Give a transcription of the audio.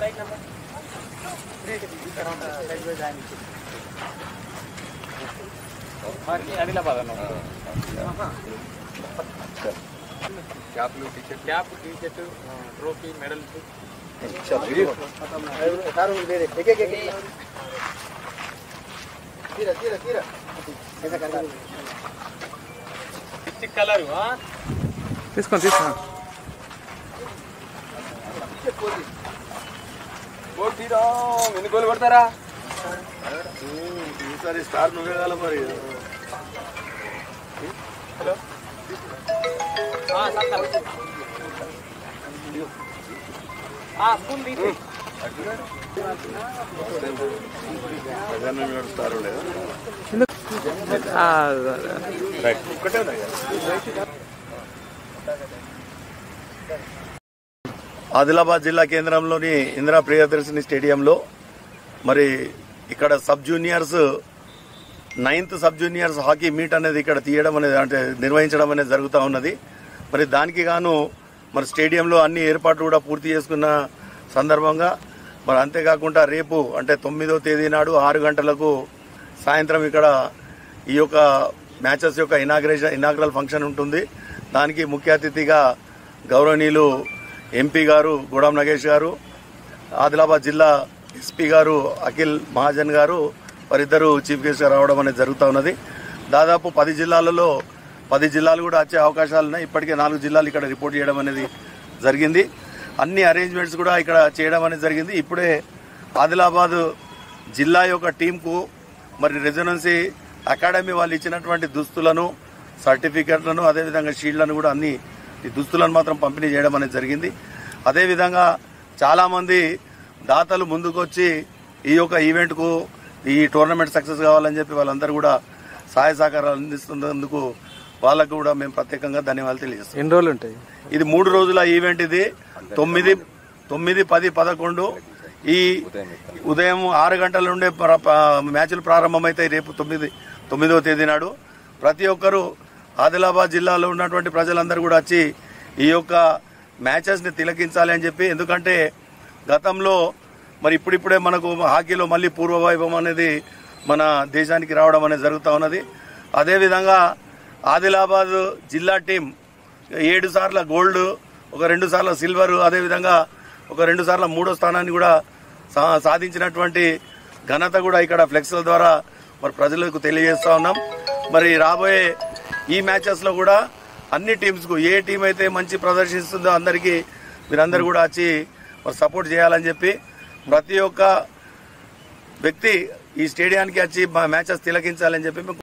right number. Adilabad cap T shirt trophy medal colour తీసుకోండి ఎన్ని గోలు కొడతారా ఈసారి స్టార్ నువ్వే కాల మరి హలో స్కూల్ తీసి స్టార్ ఆదిలాబాద్ జిల్లా కేంద్రంలోని ఇందిరా ప్రియదర్శిని స్టేడియంలో మరి ఇక్కడ sub juniors 9th sub juniors hockey meet అనేది ఇక్కడ తీయడం అనేది అంటే నిర్వహించడం అనేది జరుగుతూ ఉన్నది. మరి దానికి గాను మరి స్టేడియంలో అన్ని ఏర్పాట్లు కూడా పూర్తి చేసుకున్న సందర్భంగా మరి అంతేకాకుండా రేపు అంటే 9వ తేదీ నాడు 6 గంటలకు సాయంత్రం ఇక్కడ ఈ యొక్క మ్యాచెస్ యొక్క ఇనాగ్రల్ ఫంక్షన్ ఉంటుంది. దానికి ముఖ్య అతిథిగా గౌరవనీయులు ఎంపీ గారు గూడాం నగేష్ గారు, ఆదిలాబాద్ జిల్లా ఎస్పీ గారు అఖిల్ మహాజన్ గారు వారిద్దరూ చీఫ్ గెస్ట్ గా రావడం అనేది జరుగుతూ ఉన్నది. దాదాపు 10 జిల్లాలలో 10 జిల్లాలు కూడా వచ్చే అవకాశాలు ఉన్నాయి. ఇప్పటికే 4 జిల్లాలు ఇక్కడ రిపోర్ట్ చేయడం అనేది జరిగింది. అన్ని అరేంజ్మెంట్స్ కూడా ఇక్కడ చేయడం అనేది జరిగింది. ఇప్పుడే ఆదిలాబాద్ జిల్లా యొక్క టీంకు మరి రెసిడెన్సీ అకాడమీ వాళ్ళు ఇచ్చినటువంటి దుస్తులను, సర్టిఫికెట్లను, అదేవిధంగా షీల్డ్లను కూడా అన్ని ఈ దుస్తులను మాత్రం పంపిణీ చేయడం అనేది జరిగింది. అదేవిధంగా చాలామంది దాతలు ముందుకొచ్చి ఈ యొక్క ఈవెంట్కు ఈ టోర్నమెంట్ సక్సెస్ కావాలని చెప్పి వాళ్ళందరూ కూడా సహాయ సహకారాలు అందిస్తున్నందుకు వాళ్ళకు కూడా మేము ప్రత్యేకంగా ధన్యవాదాలు తెలియజేస్తాం. ఎన్ని రోజులు ఉంటాయి? ఇది 3 రోజుల ఈవెంట్. ఇది 9, 10, 11 ఈ ఉదయం 6 గంటల నుండే మ్యాచ్లు ప్రారంభమవుతాయి. రేపు 9వ తేదీ నాడు ప్రతి ఒక్కరూ ఆదిలాబాద్ జిల్లాలో ఉన్నటువంటి ప్రజలందరూ కూడా వచ్చి ఈ యొక్క మ్యాచెస్ ని తిలకించాలి అని చెప్పి, ఎందుకంటే గతంలో మరి ఇప్పుడిప్పుడే మనకు హాకీలో మళ్ళీ పూర్వవైభవం అనేది మన దేశానికి రావడం అనేది జరుగుతూ ఉన్నది. అదేవిధంగా ఆదిలాబాద్ జిల్లా టీం 7 సార్ల గోల్డ్, ఒక 2 సార్ల సిల్వర్, అదేవిధంగా ఒక 2 సార్ల 3వ స్థానాన్ని కూడా సాధించినటువంటి ఘనత కూడా ఇక్కడ ఫ్లెక్స్ల ద్వారా మరి ప్రజలకు తెలియజేస్తా ఉన్నాం. మరి రాబోయే ఈ మ్యాచెస్ లో కూడా అన్ని టీమ్స్ కు ఏ టీం అయితే మంచి ప్రదర్శిస్తుందో అందరికీ మీరందరూ కూడా వచ్చి మరి సపోర్ట్ చేయాలని చెప్పి, ప్రతి ఒక్క వ్యక్తి ఈ స్టేడియానికి వచ్చి మ్యాచెస్ తిలకించాలని చెప్పి